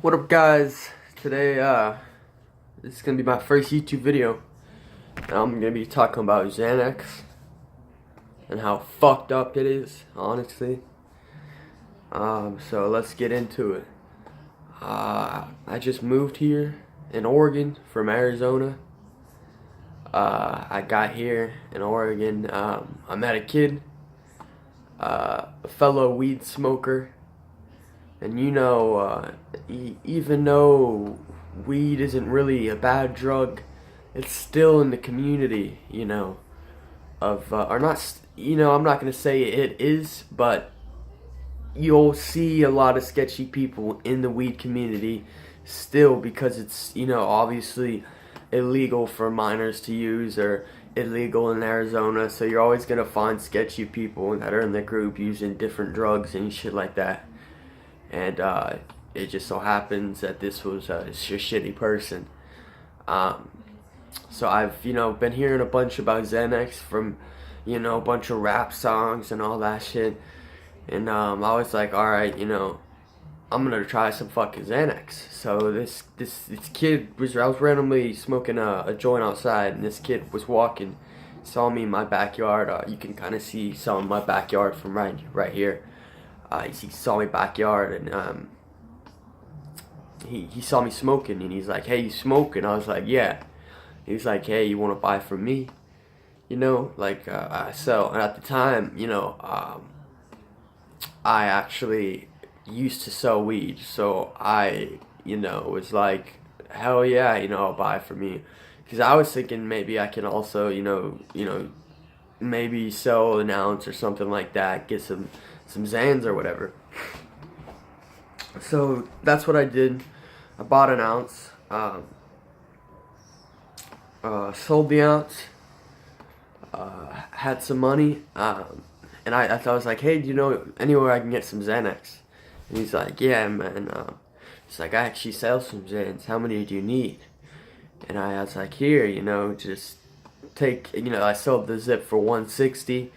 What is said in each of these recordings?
What up, guys? Today, this is gonna be my first YouTube video. I'm gonna be talking about XANAX and how fucked up it is, honestly. So let's get into it. I just moved here in Oregon from Arizona. I got here in Oregon. I met a kid, a fellow weed smoker. And even though weed isn't really a bad drug, it's still in the community, or not, I'm not going to say it is, but you'll see a lot of sketchy people in the weed community still because it's, obviously illegal for minors to use or illegal in Arizona. So you're always going to find sketchy people that are in the group using different drugs and shit like that. And it just so happens that this was a shitty person. So I've, been hearing a bunch about XANAX from, a bunch of rap songs and all that shit. And I was like, alright, I'm gonna try some fucking XANAX. So this kid I was randomly smoking a joint outside, and this kid was walking, saw me in my backyard. You can kind of see some of my backyard from right here. He saw me backyard, and he saw me smoking, and he's like, "Hey, you smoking?" I was like, "Yeah." He's like, "Hey, you want to buy from me?" I sell. And at the time, I actually used to sell weed, so I, was like, "Hell yeah, I'll buy from you," because I was thinking maybe I can also, maybe sell an ounce or something like that, get some Xans or whatever. So that's what I did. I bought an ounce, sold the ounce, had some money, and I thought, I was like, "Hey, do you know anywhere I can get some Xanax?" And he's like, "Yeah, man." He's like, "I actually sell some Xans. How many do you need?" And I was like, "Here, just take." I sold the zip for $160.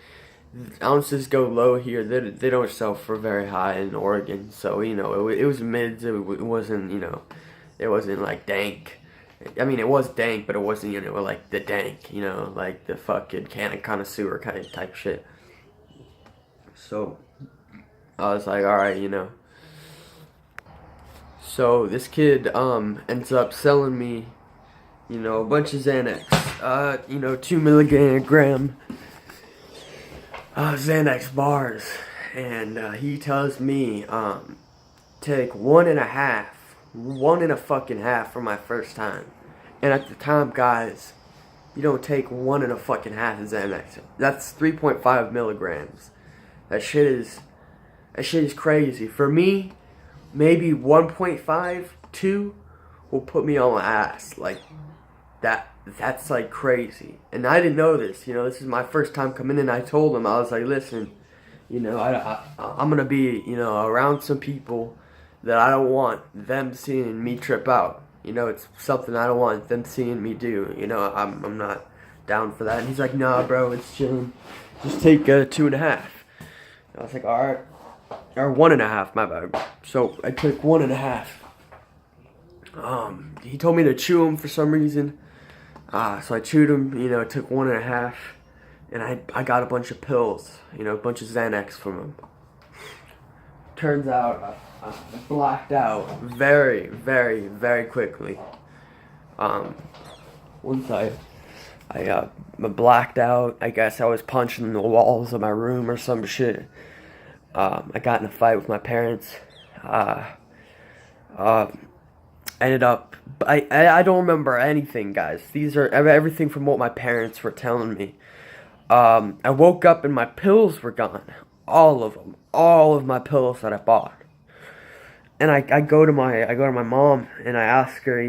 Ounces go low here. They don't sell for very high in Oregon. So it was mids. It wasn't it wasn't like dank. I mean, it was dank, but it wasn't like the dank. Like the fucking connoisseur kind of type shit. So I was like, all right, So this kid ends up selling me a bunch of Xanax. 2 milligram Xanax bars, and he tells me take one and a fucking half for my first time. And at the time, guys, you don't take one and a fucking half of Xanax. That's 3.5 milligrams. That shit is crazy. For me, maybe 1.5, 2 will put me on my ass. Like that's like crazy. And I didn't know this. This is my first time coming in. I told him, I was like, "Listen, I'm gonna be, around some people that I don't want them seeing me trip out. It's something I don't want them seeing me do. I'm not down for that." And he's like, "Nah, bro, it's chilling. Just take 2.5." I was like, "All right," or 1.5. My bad. So I took 1.5. He told me to chew them for some reason. So I chewed them, took 1.5, and I got a bunch of pills, a bunch of Xanax from him. Turns out I blacked out very, very, very quickly. Once I blacked out, I guess I was punching the walls of my room or some shit. I got in a fight with my parents. Ended up, I don't remember anything, guys. These are everything from what my parents were telling me. I woke up and my pills were gone. All of them. All of my pills that I bought. And I go to my mom and I ask her,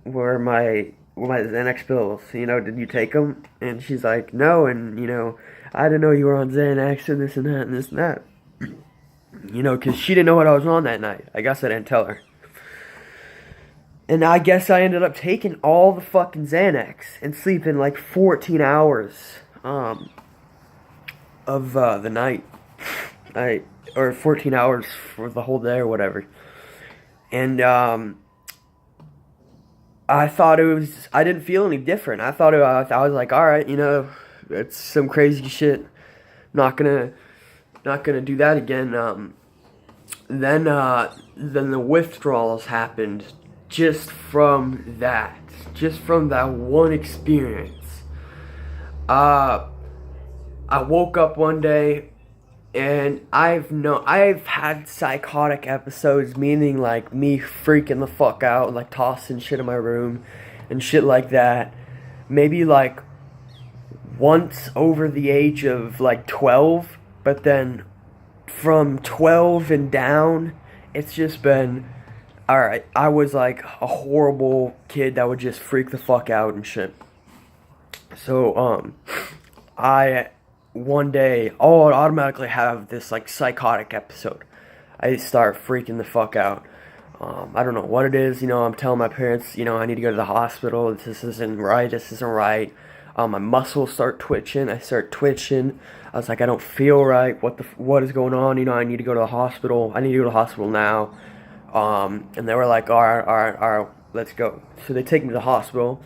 where are my Xanax pills? Did you take them? And she's like, "No, and I didn't know you were on Xanax and this and that and this and that." Because she didn't know what I was on that night. I guess I didn't tell her. And I guess I ended up taking all the fucking Xanax and sleeping like 14 hours of the night. Or 14 hours for the whole day or whatever. And I thought I didn't feel any different. I was like, all right, it's some crazy shit. Not gonna do that again. Then the withdrawals happened just from that one experience. I woke up one day, and I've had psychotic episodes, meaning like me freaking the fuck out, like tossing shit in my room and shit like that. Maybe like once over the age of like 12, but then from 12 and down, it's just been, alright, I was like a horrible kid that would just freak the fuck out and shit. So, one day, I'd automatically have this like psychotic episode. I start freaking the fuck out. I don't know what it is, I'm telling my parents, I need to go to the hospital, this isn't right. My muscles start twitching, I start twitching. I was like, I don't feel right, what is going on, I need to go to the hospital now. And they were like, alright, let's go. So they take me to the hospital.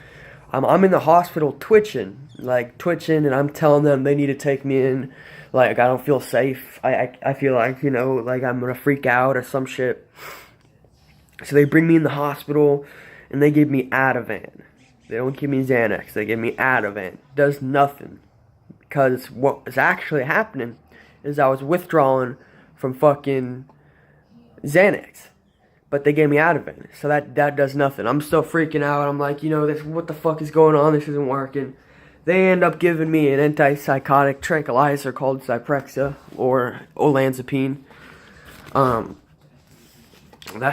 I'm in the hospital twitching, and I'm telling them they need to take me in. Like, I don't feel safe. I feel like, like I'm gonna freak out or some shit. So they bring me in the hospital, and they give me Ativan. They don't give me XANAX, they give me Ativan. Does nothing. Because what was actually happening is I was withdrawing from fucking XANAX. But they gave me Ativan, so that does nothing. I'm still freaking out. I'm like, what the fuck is going on? This isn't working. They end up giving me an antipsychotic tranquilizer called Zyprexa or olanzapine. That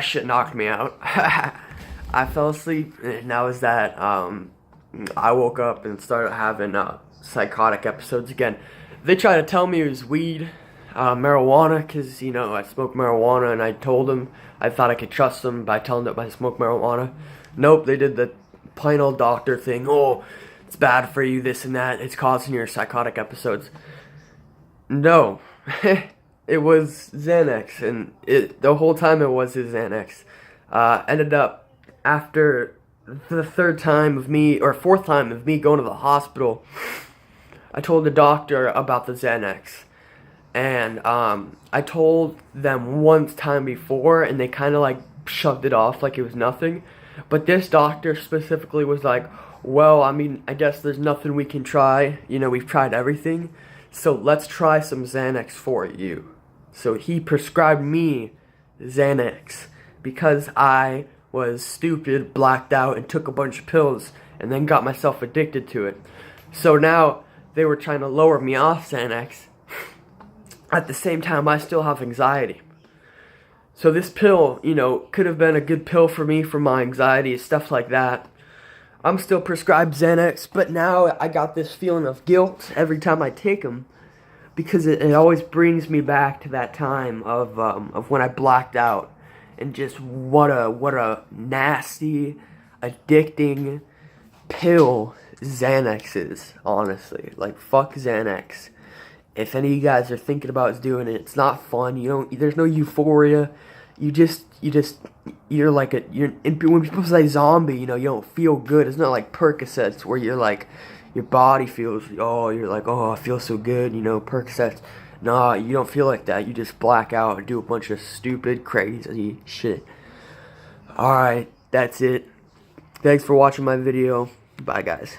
shit knocked me out. I fell asleep, and that was that. I woke up and started having psychotic episodes again. They tried to tell me it was weed, marijuana, because, I smoke marijuana, and I told them I thought I could trust them by telling them I smoke marijuana. Nope, they did the plain old doctor thing. Oh, it's bad for you, this and that. It's causing your psychotic episodes. No. It was XANAX, and the whole time it was his XANAX. Ended up, after the fourth time of me going to the hospital, I told the doctor about the XANAX. And I told them one time before, and they kind of like shoved it off like it was nothing. But this doctor specifically was like, well, I guess there's nothing we can try. We've tried everything. So let's try some XANAX for you. So he prescribed me XANAX because I was stupid, blacked out, and took a bunch of pills and then got myself addicted to it. So now they were trying to lower me off XANAX. At the same time, I still have anxiety. So this pill, could have been a good pill for me for my anxiety, stuff like that. I'm still prescribed XANAX, but now I got this feeling of guilt every time I take them, because it always brings me back to that time of when I blacked out, and just what a nasty, addicting pill XANAX is. Honestly, like, fuck XANAX. If any of you guys are thinking about doing it, it's not fun. There's no euphoria. You're like when people say zombie, you don't feel good. It's not like Percocets where you're like, your body feels, you're like, I feel so good, Percocets. Nah, you don't feel like that. You just black out and do a bunch of stupid, crazy shit. Alright, that's it. Thanks for watching my video. Bye, guys.